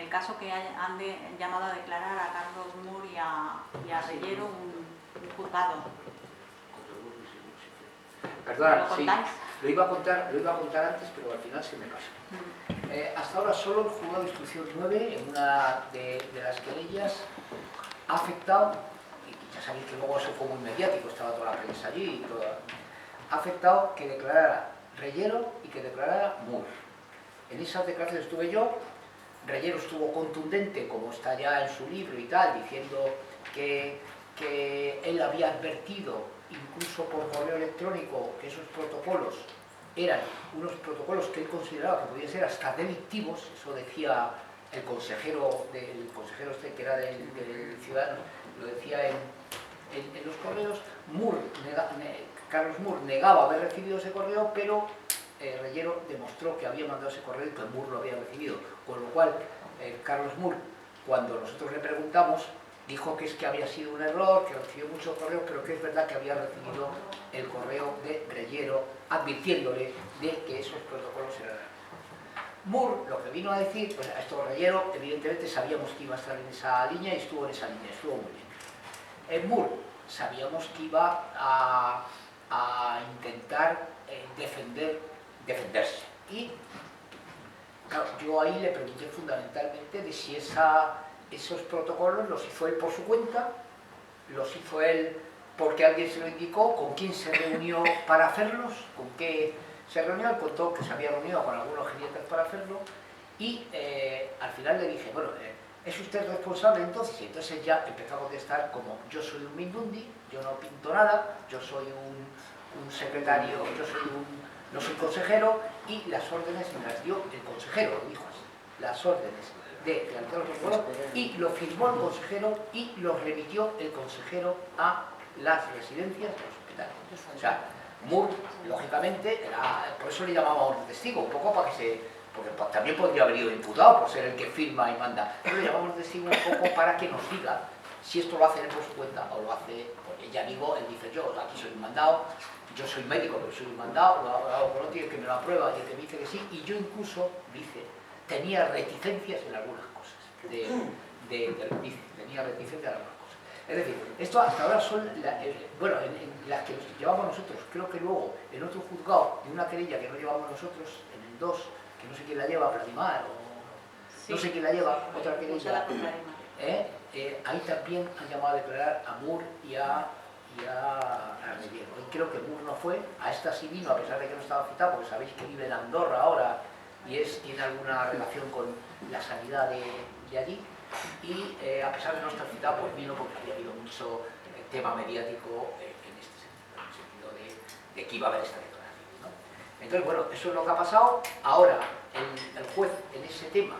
el caso que han llamado a declarar a Carlos Mur y a Reyero un juzgado. Perdona, sí, lo iba a contar antes, pero al final se me pasó. Hasta ahora solo el juzgado de instrucción 9, en una de las querellas, ha afectado, y ya sabéis que luego eso fue muy mediático, estaba toda la prensa allí, ha afectado que declarara Reyero y que declarara Mur. En esas declaraciones estuve yo. Reyero estuvo contundente, como está ya en su libro y tal, diciendo que él había advertido, incluso por correo electrónico, que esos protocolos eran unos protocolos que él consideraba que podían ser hasta delictivos. Eso decía el consejero este que era del Ciudadano, lo decía en los correos. Carlos Mur negaba haber recibido ese correo, pero Reyero demostró que había mandado ese correo y que Mur lo había recibido, con lo cual Carlos Mur, cuando nosotros le preguntamos, dijo que es que había sido un error, que recibió muchos correos, pero que es verdad que había recibido el correo de Reyero advirtiéndole de que esos protocolos eran errores. Mur lo que vino a decir, pues a esto Reyero evidentemente sabíamos que iba a estar en esa línea y estuvo en esa línea, estuvo muy bien. Mur sabíamos que iba a intentar defenderse. Y claro, yo ahí le pregunté fundamentalmente de si esos protocolos los hizo él por su cuenta, los hizo él porque alguien se lo indicó, con quién se reunió para hacerlos, con qué se reunió. Él contó que se había reunido con algunos geriatras para hacerlo, y al final le dije, bueno, ¿es usted responsable entonces? Y entonces ya empezó a contestar como: yo soy un mindundi, yo no pinto nada, yo soy un secretario, no soy consejero, y las órdenes me las dio el consejero, lo dijo así, las órdenes de realizar los protocolos, y lo firmó el consejero y lo remitió el consejero a las residencias de los hospitales. O sea, Mur, lógicamente, por eso le llamábamos testigo, un poco para que se... porque también podría haber ido imputado por ser el que firma y manda, pero le llamamos testigo un poco para que nos diga si esto lo hace él por su cuenta o lo hace, porque ya digo, él dice: yo aquí soy un mandado, yo soy médico, pero soy un mandado, lo hago con otro, y el que me lo aprueba y el que me dice que sí, y yo incluso, dice, tenía reticencias en algunas cosas, tenía reticencias en algunas cosas. Es decir, esto hasta ahora son, bueno, en las que nos llevamos nosotros. Creo que luego, en otro juzgado, de una querella que no llevamos nosotros, en el 2, que no sé quién la lleva, Pladimar, o sí, no sé quién la lleva, otra querella, ahí también han llamado a declarar a Mur y a Reyero. Y creo que Mur no fue, a esta sí vino, a pesar de que no estaba citado, porque sabéis que vive en Andorra ahora y tiene alguna relación con la sanidad de allí, y a pesar de no estar citado, pues vino porque había habido mucho tema mediático en este sentido, de que iba a haber esta declaración, ¿no? Entonces, bueno, eso es lo que ha pasado. Ahora, el juez en ese tema,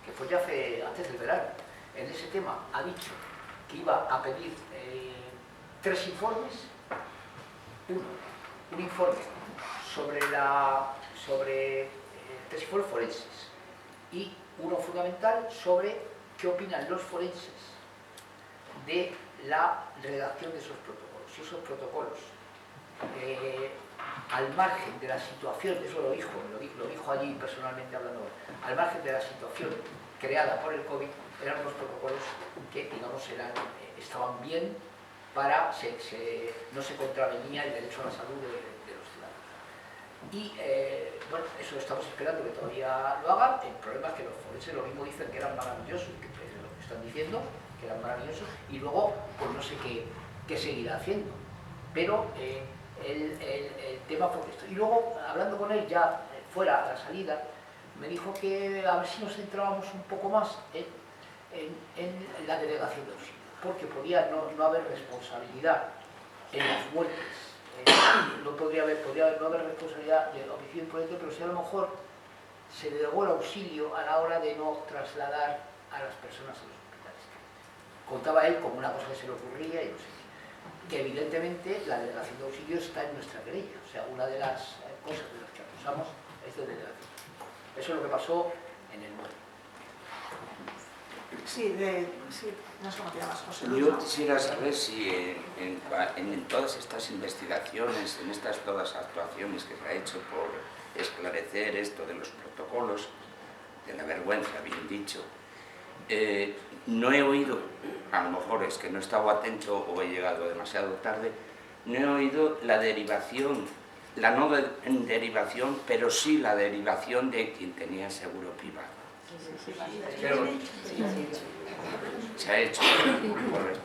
que fue ya antes del verano, en ese tema ha dicho que iba a pedir 3 informes. Un informe sobre 3 informes forenses, y uno fundamental sobre qué opinan los forenses de la redacción de esos protocolos. Si esos protocolos, al margen de la situación, eso lo dijo allí personalmente hablando, al margen de la situación creada por el COVID, eran unos protocolos que, digamos, estaban bien para, no se contravenía el derecho a la salud de los ciudadanos. Y bueno, eso estamos esperando que todavía lo hagan. El problema es que los forenses lo mismo dicen que eran maravillosos, que es lo que están diciendo, que eran maravillosos, y luego pues no sé qué seguirá haciendo. Pero el tema fue esto. Y luego, hablando con él ya fuera a la salida, me dijo que a ver si nos centrábamos un poco más en la delegación de auxilio, porque podía no haber responsabilidad en las muertes. Podría no haber responsabilidad de homicidio imprudente, pero sí a lo mejor se delegó el auxilio a la hora de no trasladar a las personas a los hospitales. Contaba él como una cosa que se le ocurría, y no sé qué, que evidentemente la delegación de auxilio está en nuestra querella. O sea, una de las cosas de las que acusamos es de delegación. Eso es lo que pasó en el muerto. Sí, no sé cómo te llamas, José. Yo quisiera saber si en todas estas investigaciones, en todas actuaciones que se ha hecho por esclarecer esto de los protocolos, de la vergüenza, bien dicho, no he oído, a lo mejor es que no he estado atento o he llegado demasiado tarde, no he oído la derivación, la no derivación, pero sí la derivación de quien tenía seguro privado. Se ha hecho, correcto.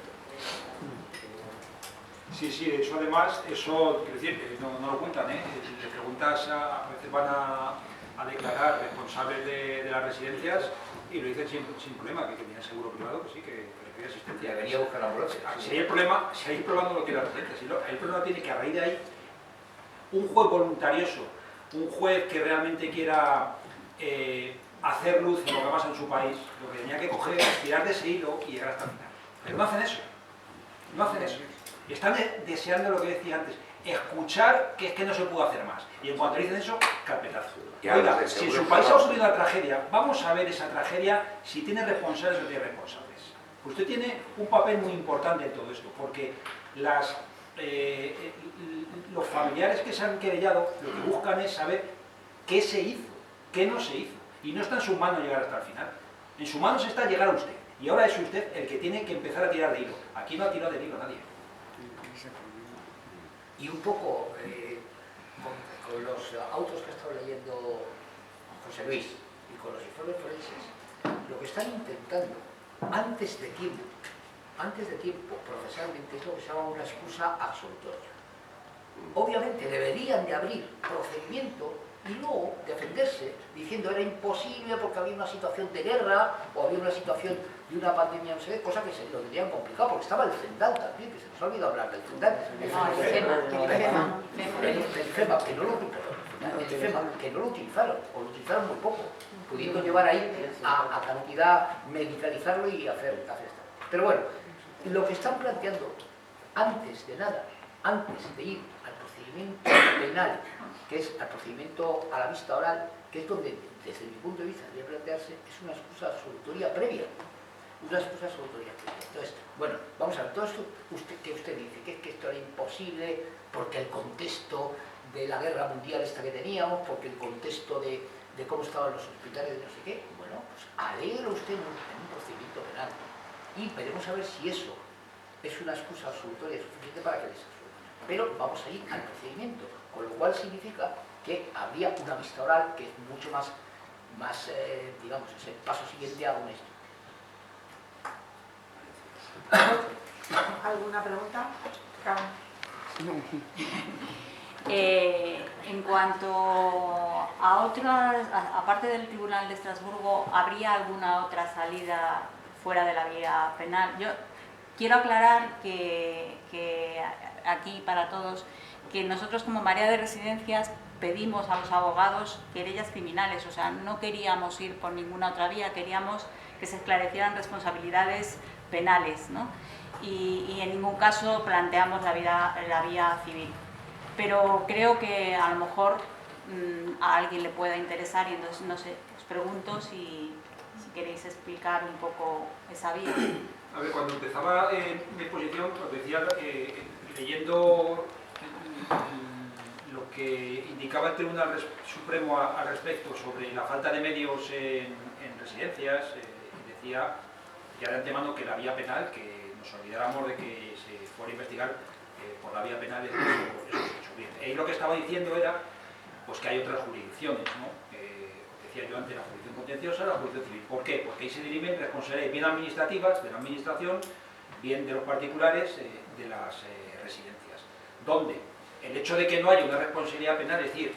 Sí, sí, eso además, eso, quiero decir, no lo cuentan, ¿eh? Le preguntas, a veces van a declarar responsables de las residencias y lo dicen sin problema, que tienen seguro privado, que sí, que requiere asistencia. Debería buscar la ambulancia. Si hay el problema, no lo quiere la residencia, si el problema tiene que a raíz de ahí, un juez voluntarioso, un juez que realmente quiera hacer luz en lo que pasa en su país, lo que tenía que coger es tirar de ese hilo y llegar hasta el final. Pero no hacen eso, no hacen eso. Están deseando lo que decía antes, escuchar que es que no se puede hacer más. Y en cuanto dicen eso, carpetazo. Oiga, si en su país ha ocurrido una tragedia, vamos a ver esa tragedia si tiene responsables o no tiene responsables. Usted tiene un papel muy importante en todo esto, porque los familiares que se han querellado lo que buscan es saber qué se hizo, qué no se hizo. Y no está en su mano llegar hasta el final. En su mano está llegar a usted. Y ahora es usted el que tiene que empezar a tirar de hilo. Aquí no ha tirado de hilo nadie. Y un poco con los autos que ha estado leyendo José Luis y con los informes forenses, lo que están intentando antes de tiempo procesalmente es lo que se llama una excusa absolutoria. Obviamente deberían de abrir procedimiento y luego defenderse diciendo era imposible porque había una situación de guerra o había una situación de una pandemia, no sé qué, cosa que se lo tendrían complicado porque estaba el CENDAL también, que se nos ha olvidado hablar del CENDAL. El FEMA, que no lo utilizaron, o lo utilizaron muy poco, pudiendo llevar ahí a cantidad, medicalizarlo y hacer esto. Pero bueno, lo que están planteando antes de nada, antes de ir al procedimiento penal, que es al procedimiento a la vista oral, que es donde, desde mi punto de vista, debe plantearse, es una excusa absolutoria previa. Una excusa absolutoria previa. Entonces, bueno, vamos a ver, todo esto que usted dice, que es que esto era imposible porque el contexto de la guerra mundial esta que teníamos, porque el contexto de cómo estaban los hospitales de no sé qué, bueno, pues aléguelo usted en un procedimiento penal y veremos a ver si eso es una excusa absolutoria suficiente para que les absuelvan. Pero vamos a ir al procedimiento, con lo cual significa que habría una vista oral que es mucho más digamos, es el paso siguiente a un estudio. ¿Alguna pregunta? Carmen. En cuanto a otras, aparte del Tribunal de Estrasburgo, ¿habría alguna otra salida fuera de la vía penal? Yo quiero aclarar que aquí para todos, que nosotros como Marea de Residencias pedimos a los abogados querellas criminales, o sea, no queríamos ir por ninguna otra vía, queríamos que se esclarecieran responsabilidades penales, ¿no? Y en ningún caso planteamos la vía civil. Pero creo que a lo mejor a alguien le pueda interesar y entonces, no sé, os pregunto si queréis explicar un poco esa vía. A ver, cuando empezaba mi exposición, os decía, leyendo lo que indicaba el Tribunal Supremo al respecto sobre la falta de medios en residencias, decía ya de antemano que la vía penal, que nos olvidáramos de que se fuera a investigar por la vía penal, eso se ha hecho bien. Y lo que estaba diciendo era pues que hay otras jurisdicciones, ¿no? Decía yo antes, la jurisdicción contenciosa, la jurisdicción civil. ¿Por qué? Porque ahí se dirimen responsabilidades bien administrativas de la administración, bien de los particulares de las residencias. Donde el hecho de que no haya una responsabilidad penal, es decir,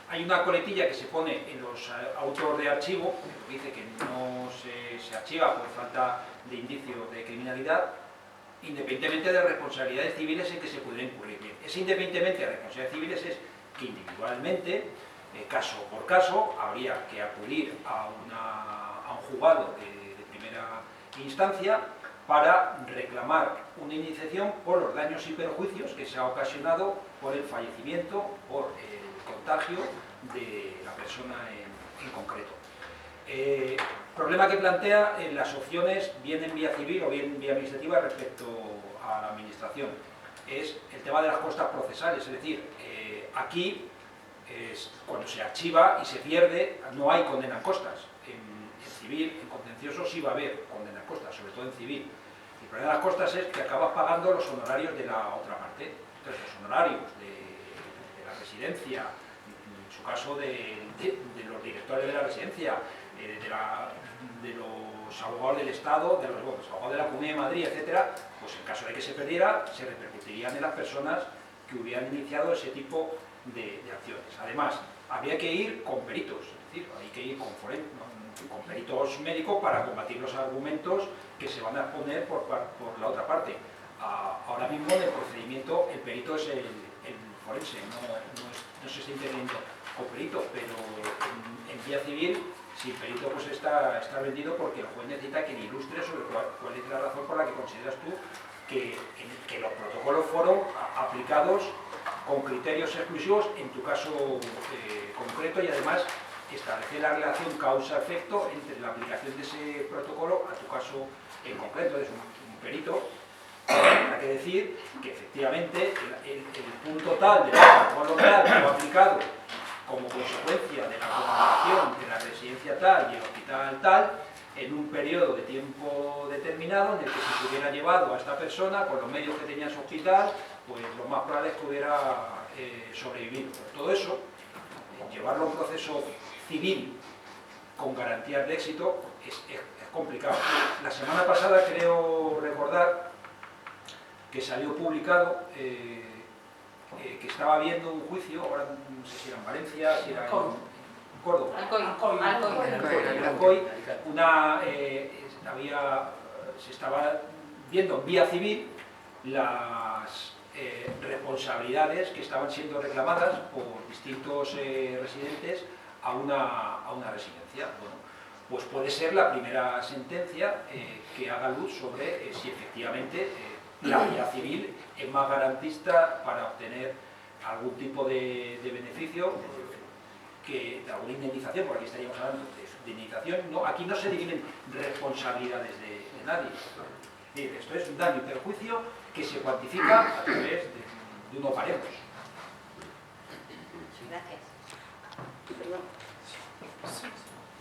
hay una coletilla que se pone en los autos de archivo, que dice que no se archiva por falta de indicio de criminalidad, independientemente de responsabilidades civiles en que se pudiera incurrir. Bien, ese independientemente de responsabilidades civiles es que individualmente, caso por caso, habría que acudir a un juzgado de primera instancia para reclamar una indemnización por los daños y perjuicios que se ha ocasionado por el fallecimiento, por el contagio de la persona en concreto. Problema que plantea en las opciones, bien en vía civil o bien en vía administrativa, respecto a la administración, es el tema de las costas procesales. Es decir, aquí, cuando se archiva y se pierde, no hay condena en costas. En civil, en contencioso, contencioso sí va a haber condenas costas, sobre todo en civil. El problema de las costas es que acabas pagando los honorarios de la otra parte. Entonces, los honorarios de la residencia, en su caso de los directores de la residencia, de los abogados del Estado, de los abogados de la Comunidad de Madrid, etcétera, pues en caso de que se perdiera, se repercutirían en las personas que hubieran iniciado ese tipo de acciones. Además, habría que ir con peritos, es decir, hay que ir con peritos médicos para combatir los argumentos que se van a exponer por la otra parte. Ahora mismo en el procedimiento el perito es el forense, no se está interviniendo con perito, pero en vía civil, sin perito pues está vendido porque el juez necesita que le ilustre sobre cuál es la razón por la que consideras tú que los protocolos fueron aplicados con criterios exclusivos en tu caso concreto, y además establecer la relación causa-efecto entre la aplicación de ese protocolo a tu caso en concreto. Es un perito tendrá que decir que efectivamente el punto tal del protocolo tal que fue aplicado como consecuencia de la colaboración de la residencia tal y el hospital tal, en un periodo de tiempo determinado en el que se hubiera llevado a esta persona con los medios que tenía su hospital, pues lo más probable es que hubiera sobrevivido. Todo eso, llevarlo a un proceso civil con garantías de éxito es complicado. La semana pasada creo recordar que salió publicado que estaba habiendo un juicio, ahora no sé si era en Valencia, si era en Córdoba. En Alcoy, se estaba viendo en vía civil las responsabilidades que estaban siendo reclamadas por distintos residentes a una residencia. Bueno, pues puede ser la primera sentencia que haga luz sobre si efectivamente la vía civil es más garantista para obtener algún tipo de beneficio, de alguna indemnización, porque aquí estaríamos hablando de indemnización. No, aquí no se dividen responsabilidades de nadie. Esto es un daño y perjuicio que se cuantifica a través de unos baremos. Gracias. Perdón.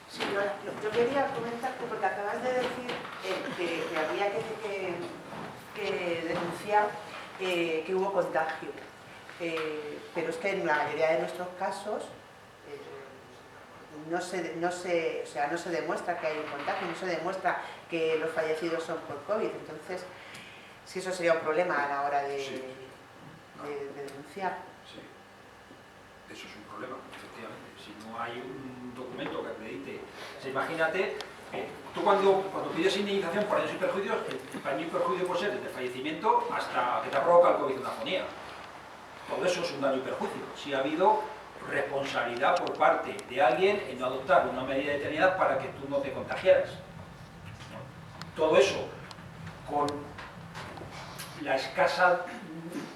Sí, yo quería comentarte, porque acabas de decir que había que denunciar que hubo contagio. Pero es que en la mayoría de nuestros casos no se demuestra que hay un contagio, no se demuestra que los fallecidos son por COVID. Entonces, sí, eso sería un problema a la hora de denunciar. Sí, eso es un problema, efectivamente. Si no hay un documento que acredite. O sea, imagínate, tú cuando pides indemnización por daños y perjuicios, el daño y perjuicio puede ser desde fallecimiento hasta que te ha provocado el COVID una afonía. Todo eso es un daño y perjuicio. Si ha habido responsabilidad por parte de alguien en no adoptar una medida determinada para que tú no te contagiaras. Todo eso con la escasa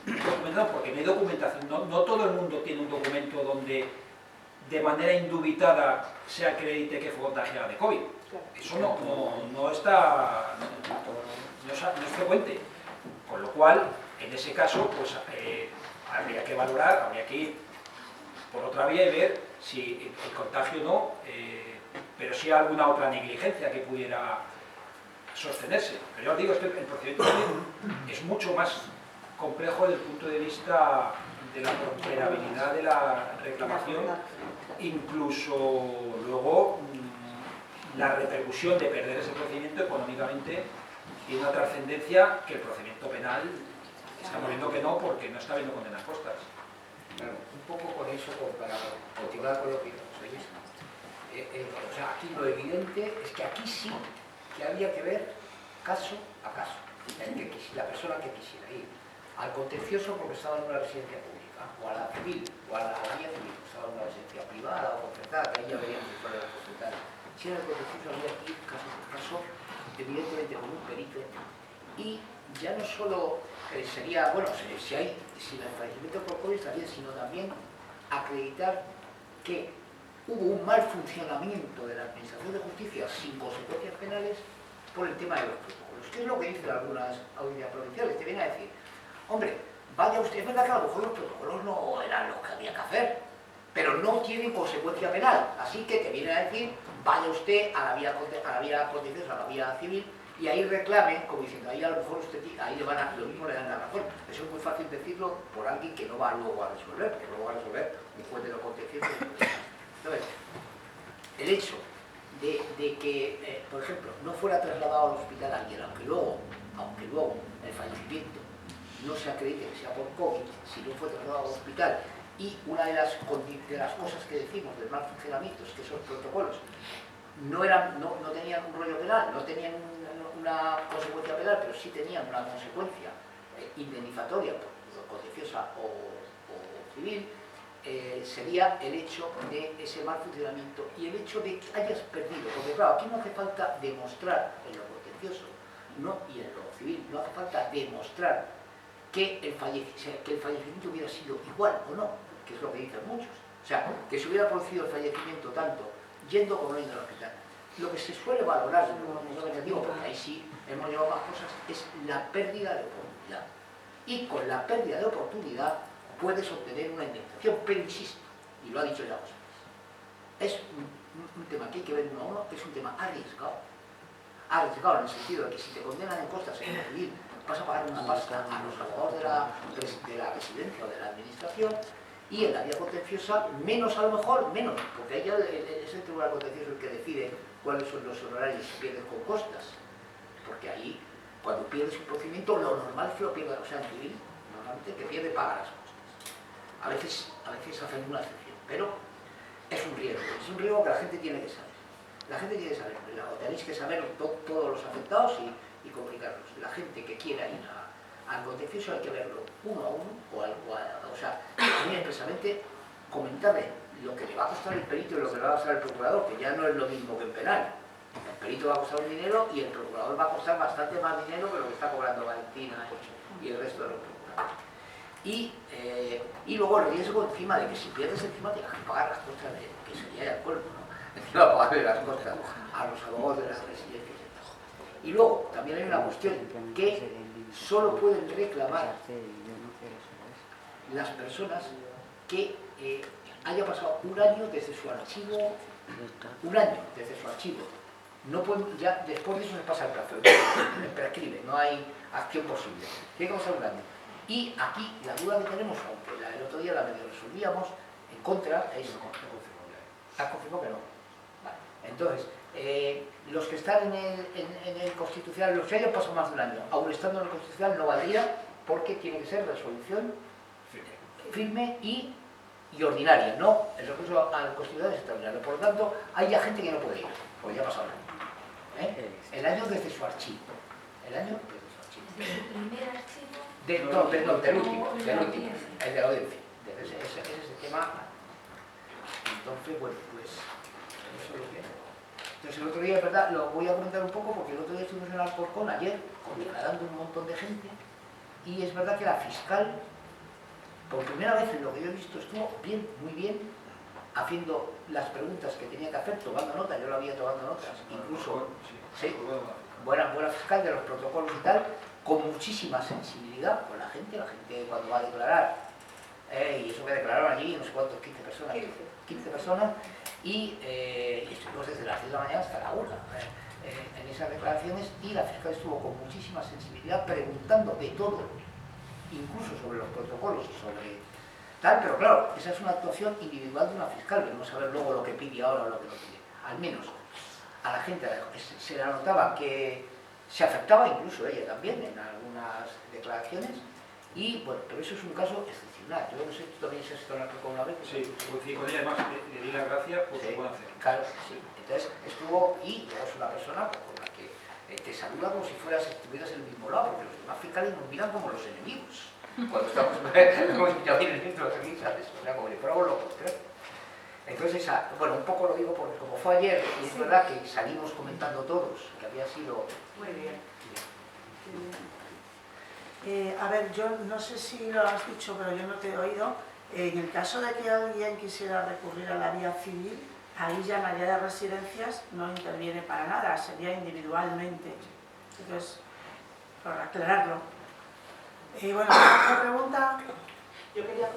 documentación, porque no hay documentación, no todo el mundo tiene un documento donde de manera indubitada se acredite que fue contagiada de COVID. Eso no es frecuente. Con lo cual, en ese caso, pues habría que valorar, habría que ir por otra vía y ver si el contagio no, pero si hay alguna otra negligencia que pudiera sostenerse. Pero ya os digo, el procedimiento es mucho más complejo desde el punto de vista de la prosperabilidad de la reclamación, incluso luego la repercusión de perder ese procedimiento económicamente tiene una trascendencia que el procedimiento penal estamos viendo que no, porque no está habiendo condenas costas. Claro, un poco con eso, para continuar con lo que ¿oís? O sea, aquí lo evidente es que aquí sí que había que ver caso a caso, la persona que quisiera ir al contencioso porque estaba en una residencia pública, o a la civil, o a la vía civil, estaba en una residencia privada o concertada, que ahí ya veríamos si fuera la concertada. Si en el contencioso había que ir caso por caso, evidentemente con un perito, y ya no solo sería, bueno, si el fallecimiento por COVID está bien, sino también acreditar que hubo un mal funcionamiento de la Administración de Justicia sin consecuencias penales por el tema de los protocolos. ¿Qué es lo que dicen algunas audiencias provinciales? Te vienen a decir, hombre, vaya usted, es verdad que a lo mejor los protocolos no eran los que había que hacer, pero no tienen consecuencia penal. Así que te vienen a decir, vaya usted a la vía contenciosa, a la vía civil, y ahí reclame, como diciendo, ahí a lo mejor usted, ahí lo mismo le dan la razón. Eso es muy fácil decirlo por alguien que no va luego a resolver, porque luego va a resolver un juez de lo contencioso. Entonces, el hecho de que, por ejemplo, no fuera trasladado al hospital alguien, aunque luego el fallecimiento no se acredite que sea por COVID, si no fue trasladado al hospital, y una de las cosas que decimos del mal funcionamiento es que esos protocolos no tenían un rollo penal, no tenían una consecuencia penal, pero sí tenían una consecuencia indemnizatoria, contenciosa o civil, sería el hecho de ese mal funcionamiento y el hecho de que hayas perdido, porque claro, aquí no hace falta demostrar en lo contencioso y en lo civil, no hace falta demostrar que el fallecimiento hubiera sido igual o no, que es lo que dicen muchos. O sea, que se hubiera producido el fallecimiento tanto yendo como no yendo al hospital. Lo que se suele valorar, no negativo, porque ahí sí hemos llevado más cosas, es la pérdida de oportunidad. Y con la pérdida de oportunidad puedes obtener una indemnización, pero insisto, y lo ha dicho ya José, es un tema que hay que ver uno a uno, es un tema arriesgado en el sentido de que si te condenan en costas en el civil, vas a pagar una pasta a los abogados de la residencia o de la administración, y en la vía contenciosa, menos a lo mejor, menos, porque ahí ya es el tribunal contencioso el que decide cuáles son los honorarios que pierdes con costas, porque ahí, cuando pierdes un procedimiento, lo normal es que lo pierdas, o sea, en civil, normalmente el que pierde paga las costas. A veces hacen una excepción, pero es un riesgo que la gente tiene que saber. La gente tiene que saber, o tenéis que saber todos los afectados y complicarlos. La gente que quiera ir al contencioso hay que verlo uno a uno, o sea, a mí expresamente comentarle lo que le va a costar el perito y lo que le va a costar el procurador, que ya no es lo mismo que en penal. El perito va a costar un dinero y el procurador va a costar bastante más dinero que lo que está cobrando Valentina y el resto de los procuradores. Y luego el riesgo encima de que si pierdes encima tienes que pagar las costas que sería el cuerpo, ¿no? Encima pagarle las costas a los abogados de las residencias. Y luego también hay una cuestión que solo pueden reclamar las personas que haya pasado un año desde su archivo, No pueden, ya después de eso se pasa el plazo, prescribe, no hay acción posible. Tiene que pasar un año. Y aquí la duda que tenemos, aunque el otro día la medio resolvíamos, en contra, es... ¿Has confirmado que no? Vale. Entonces, los que están en el Constitucional, los que hayan pasado más de un año, aún estando en el Constitucional, no valdría porque tiene que ser resolución firme y ordinaria, no el recurso al Constitucional es extraordinario. Por lo tanto, hay ya gente que no puede ir, porque ya ha pasado el año. El año desde su archivo. El año desde su archivo. ¿Desde el primer archivo? Perdón, del último, el de la audiencia. Ese es el tema. Entonces, bueno, pues eso es lo que... Entonces el otro día, es verdad, lo voy a comentar un poco porque el otro día estuvimos en Alcorcón, ayer, declarando un montón de gente, y es verdad que la fiscal, por primera vez en lo que yo he visto, estuvo bien, muy bien, haciendo las preguntas que tenía que hacer, tomando nota, yo lo había tomado notas, incluso, sí, buena fiscal de los protocolos y tal, con muchísima sensibilidad con la gente cuando va a declarar, y eso que declararon allí, no sé cuántos, 15 personas, y estuvimos desde las 10 de la mañana hasta la 1 en esas declaraciones, y la fiscal estuvo con muchísima sensibilidad preguntando de todo, incluso sobre los protocolos y sobre tal, pero claro, esa es una actuación individual de una fiscal, veremos a ver luego lo que pide ahora o lo que no pide. Al menos a la gente se le notaba que se afectaba, incluso ella también, en algunas declaraciones, y bueno, pero eso es un caso excepcional. Yo no sé, tú también se has estado con una vez. Sí, coincidí con ella, además le di las gracias por su buen hacer. Claro, sí. Entonces estuvo, y luego es una persona con la que te saluda como si estuvieras en el mismo lado, porque los demás fiscales nos miran como los enemigos. Cuando estamos como situaciones dentro de los ¿sabes? O sea, como si fuéramos locos, ¿eh? Entonces, bueno, un poco lo digo porque como fue ayer, y es verdad que salimos comentando todos, que había sido... Muy bien. A ver, yo no sé si lo has dicho, pero yo no te he oído. En el caso de que alguien quisiera recurrir a la vía civil, ahí ya en la vía de residencias no interviene para nada, sería individualmente. Entonces, para aclararlo. Bueno, ¿otra pregunta? Yo quería